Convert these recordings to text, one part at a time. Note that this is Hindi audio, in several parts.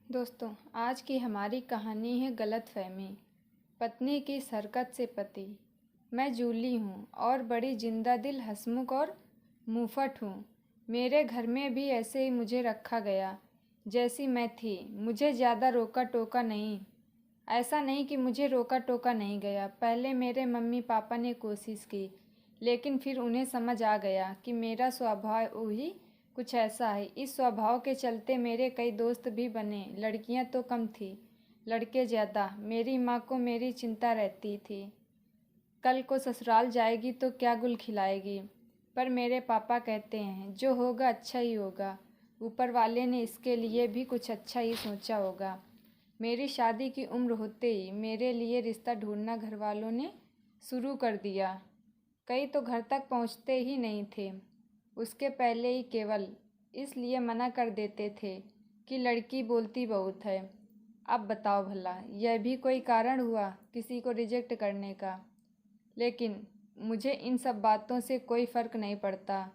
दोस्तों, आज की हमारी कहानी है गलतफहमी। पत्नी की हरकत से पति। मैं जूली हूँ और बड़ी जिंदा दिल, हंसमुख और मुंहफट हूँ। मेरे घर में भी ऐसे ही मुझे रखा गया जैसी मैं थी। मुझे ज़्यादा रोका टोका नहीं। ऐसा नहीं कि मुझे रोका टोका नहीं गया। पहले मेरे मम्मी पापा ने कोशिश की, लेकिन फिर उन्हें समझ आ गया कि मेरा स्वभाव ही कुछ ऐसा है। इस स्वभाव के चलते मेरे कई दोस्त भी बने। लड़कियां तो कम थी, लड़के ज़्यादा। मेरी माँ को मेरी चिंता रहती थी, कल को ससुराल जाएगी तो क्या गुल खिलाएगी। पर मेरे पापा कहते हैं जो होगा अच्छा ही होगा। ऊपर वाले ने इसके लिए भी कुछ अच्छा ही सोचा होगा। मेरी शादी की उम्र होते ही मेरे लिए रिश्ता ढूंढना घर वालों ने शुरू कर दिया। कई तो घर तक पहुंचते ही नहीं थे, उसके पहले ही केवल इसलिए मना कर देते थे कि लड़की बोलती बहुत है। अब बताओ भला, यह भी कोई कारण हुआ किसी को रिजेक्ट करने का? लेकिन मुझे इन सब बातों से कोई फ़र्क नहीं पड़ता।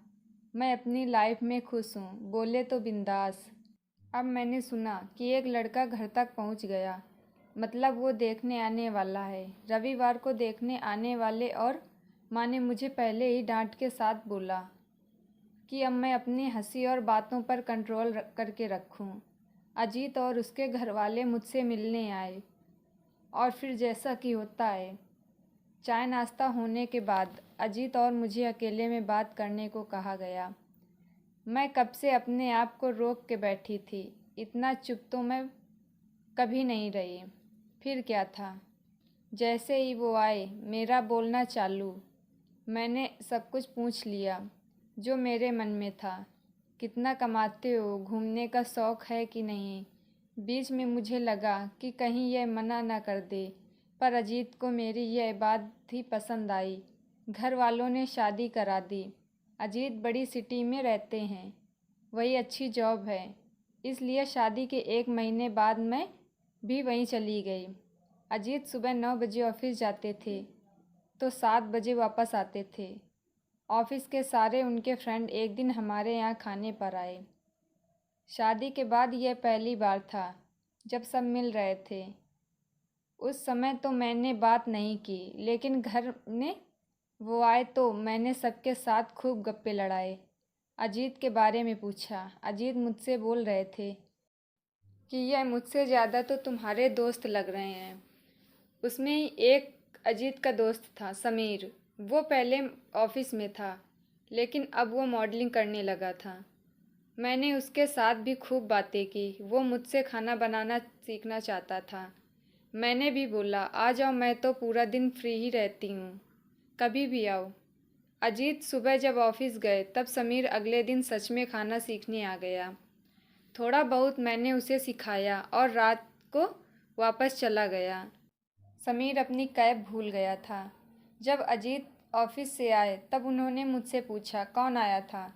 मैं अपनी लाइफ में खुश हूँ, बोले तो बिंदास। अब मैंने सुना कि एक लड़का घर तक पहुँच गया, मतलब वो देखने आने वाला है। रविवार को देखने आने वाले, और माँ ने मुझे पहले ही डांट के साथ बोला कि अब मैं अपनी हंसी और बातों पर कंट्रोल करके रखूं। अजीत और उसके घर वाले मुझसे मिलने आए, और फिर जैसा कि होता है, चाय नाश्ता होने के बाद अजीत और मुझे अकेले में बात करने को कहा गया। मैं कब से अपने आप को रोक के बैठी थी। इतना चुप तो मैं कभी नहीं रही। फिर क्या था, जैसे ही वो आए मेरा बोलना चालू। मैंने सब कुछ पूछ लिया जो मेरे मन में था। कितना कमाते हो, घूमने का शौक़ है कि नहीं। बीच में मुझे लगा कि कहीं यह मना ना कर दे, पर अजीत को मेरी यह बात ही पसंद आई। घर वालों ने शादी करा दी। अजीत बड़ी सिटी में रहते हैं, वही अच्छी जॉब है, इसलिए शादी के 1 महीने बाद मैं भी वहीं चली गई। अजीत सुबह 9 बजे ऑफिस जाते थे तो 7 बजे वापस आते थे। ऑफिस के सारे उनके फ्रेंड एक दिन हमारे यहाँ खाने पर आए। शादी के बाद यह पहली बार था जब सब मिल रहे थे। उस समय तो मैंने बात नहीं की, लेकिन घर में वो आए तो मैंने सबके साथ खूब गप्पे लड़ाए। अजीत के बारे में पूछा। अजीत मुझसे बोल रहे थे कि यह मुझसे ज़्यादा तो तुम्हारे दोस्त लग रहे हैं। उसमें ही एक अजीत का दोस्त था, समीर। वो पहले ऑफिस में था, लेकिन अब वो मॉडलिंग करने लगा था। मैंने उसके साथ भी खूब बातें की। वो मुझसे खाना बनाना सीखना चाहता था। मैंने भी बोला आ जाओ, मैं तो पूरा दिन फ्री ही रहती हूँ, कभी भी आओ। अजीत सुबह जब ऑफिस गए तब समीर अगले दिन सच में खाना सीखने आ गया। थोड़ा बहुत मैंने उसे सिखाया और रात को वापस चला गया। समीर अपनी कैब भूल गया था। जब अजीत ऑफिस से आए तब उन्होंने मुझसे पूछा कौन आया था,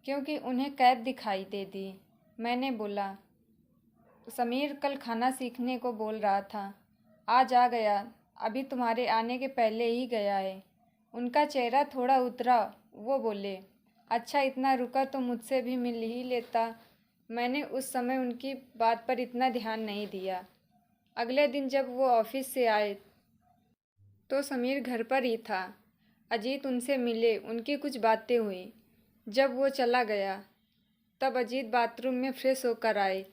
क्योंकि उन्हें कैब दिखाई दे दी। मैंने बोला समीर कल खाना सीखने को बोल रहा था, आज आ गया, अभी तुम्हारे आने के पहले ही गया है। उनका चेहरा थोड़ा उतरा। वो बोले अच्छा, इतना रुका तो मुझसे भी मिल ही लेता। मैंने उस समय उनकी बात पर इतना ध्यान नहीं दिया। अगले दिन जब वो ऑफिस से आए तो समीर घर पर ही था। अजीत उनसे मिले, उनकी कुछ बातें हुई। जब वो चला गया तब अजीत बाथरूम में फ्रेश होकर आए,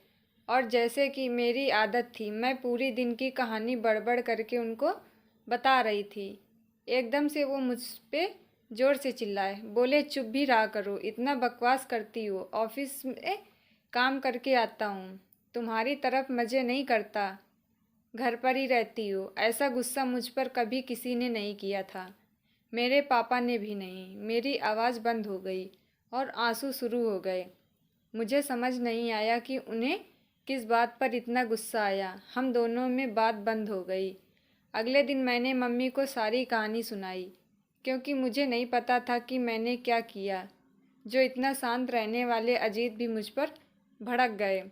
और जैसे कि मेरी आदत थी मैं पूरी दिन की कहानी बड़बड़ करके उनको बता रही थी। एकदम से वो मुझ पे ज़ोर से चिल्लाए, बोले चुप भी रहा करो, इतना बकवास करती हो। ऑफिस में काम करके आता हूँ, तुम्हारी तरफ मज़े नहीं करता, घर पर ही रहती हो। ऐसा गुस्सा मुझ पर कभी किसी ने नहीं किया था, मेरे पापा ने भी नहीं। मेरी आवाज़ बंद हो गई और आंसू शुरू हो गए। मुझे समझ नहीं आया कि उन्हें किस बात पर इतना गुस्सा आया। हम दोनों में बात बंद हो गई। अगले दिन मैंने मम्मी को सारी कहानी सुनाई, क्योंकि मुझे नहीं पता था कि मैंने क्या किया जो इतना शांत रहने वाले अजीत भी मुझ पर भड़क गए।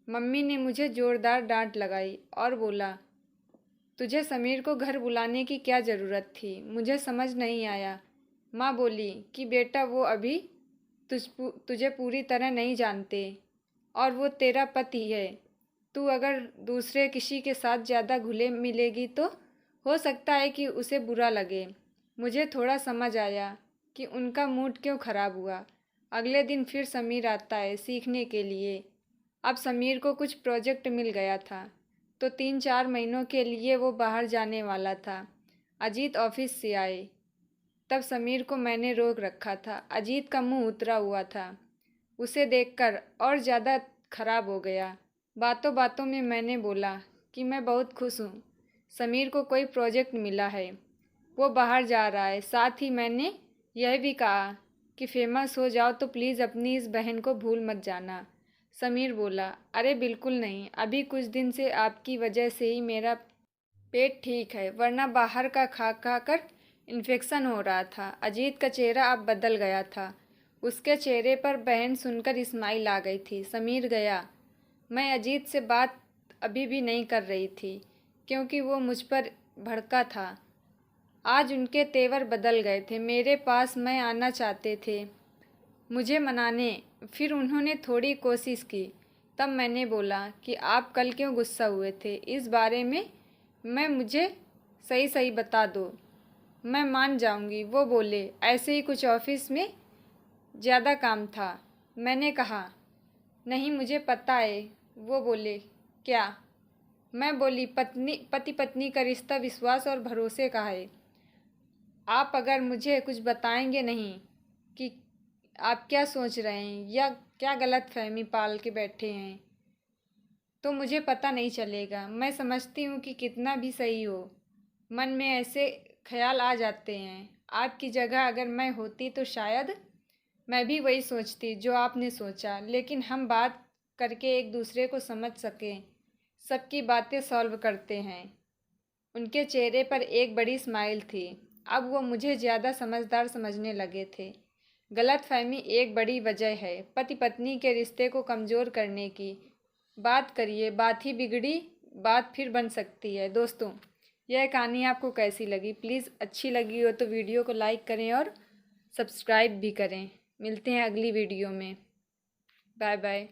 मम्मी ने मुझे ज़ोरदार डांट लगाई और बोला तुझे समीर को घर बुलाने की क्या ज़रूरत थी, मुझे समझ नहीं आया। माँ बोली कि बेटा वो अभी तुझे पूरी तरह नहीं जानते, और वो तेरा पति है, तू अगर दूसरे किसी के साथ ज़्यादा घुले मिलेगी तो हो सकता है कि उसे बुरा लगे। मुझे थोड़ा समझ आया कि उनका मूड क्यों ख़राब हुआ। अगले दिन फिर समीर आता है सीखने के लिए। अब समीर को कुछ प्रोजेक्ट मिल गया था तो 3-4 महीनों के लिए वो बाहर जाने वाला था। अजीत ऑफिस से आए तब समीर को मैंने रोक रखा था। अजीत का मुंह उतरा हुआ था। उसे देखकर और ज़्यादा खराब हो गया। बातों बातों में मैंने बोला कि मैं बहुत खुश हूँ, समीर को कोई प्रोजेक्ट मिला है, वो बाहर जा रहा है। साथ ही मैंने यह भी कहा कि फेमस हो जाओ तो प्लीज़ अपनी इस बहन को भूल मत जाना। समीर बोला, अरे बिल्कुल नहीं, अभी कुछ दिन से आपकी वजह से ही मेरा पेट ठीक है, वरना बाहर का खा खा कर इन्फेक्शन हो रहा था। अजीत का चेहरा अब बदल गया था। उसके चेहरे पर बहन सुनकर स्माइल आ गई थी। समीर गया। मैं अजीत से बात अभी भी नहीं कर रही थी क्योंकि वो मुझ पर भड़का था। आज उनके तेवर बदल गए थे। मेरे पास मैं आना चाहते थे मुझे मनाने। फिर उन्होंने थोड़ी कोशिश की। तब मैंने बोला कि आप कल क्यों गुस्सा हुए थे, इस बारे में मुझे सही सही बता दो, मैं मान जाऊंगी। वो बोले, ऐसे ही कुछ ऑफिस में ज़्यादा काम था। मैंने कहा, नहीं मुझे पता है। वो बोले, क्या? मैं बोली, पति पत्नी का रिश्ता विश्वास और भरोसे का है। आप अगर मुझे कुछ बताएंगे नहीं कि आप क्या सोच रहे हैं या क्या गलत फहमी पाल के बैठे हैं तो मुझे पता नहीं चलेगा। मैं समझती हूँ कि कितना भी सही हो, मन में ऐसे ख्याल आ जाते हैं। आपकी जगह अगर मैं होती तो शायद मैं भी वही सोचती जो आपने सोचा, लेकिन हम बात करके एक दूसरे को समझ सकें, सबकी बातें सॉल्व करते हैं। उनके चेहरे पर एक बड़ी स्माइल थी। अब वो मुझे ज़्यादा समझदार समझने लगे थे। गलतफहमी एक बड़ी वजह है पति पत्नी के रिश्ते को कमज़ोर करने की। बात करिए, बात ही बिगड़ी बात फिर बन सकती है। दोस्तों, यह कहानी आपको कैसी लगी? प्लीज़ अच्छी लगी हो तो वीडियो को लाइक करें और सब्सक्राइब भी करें। मिलते हैं अगली वीडियो में। Bye bye.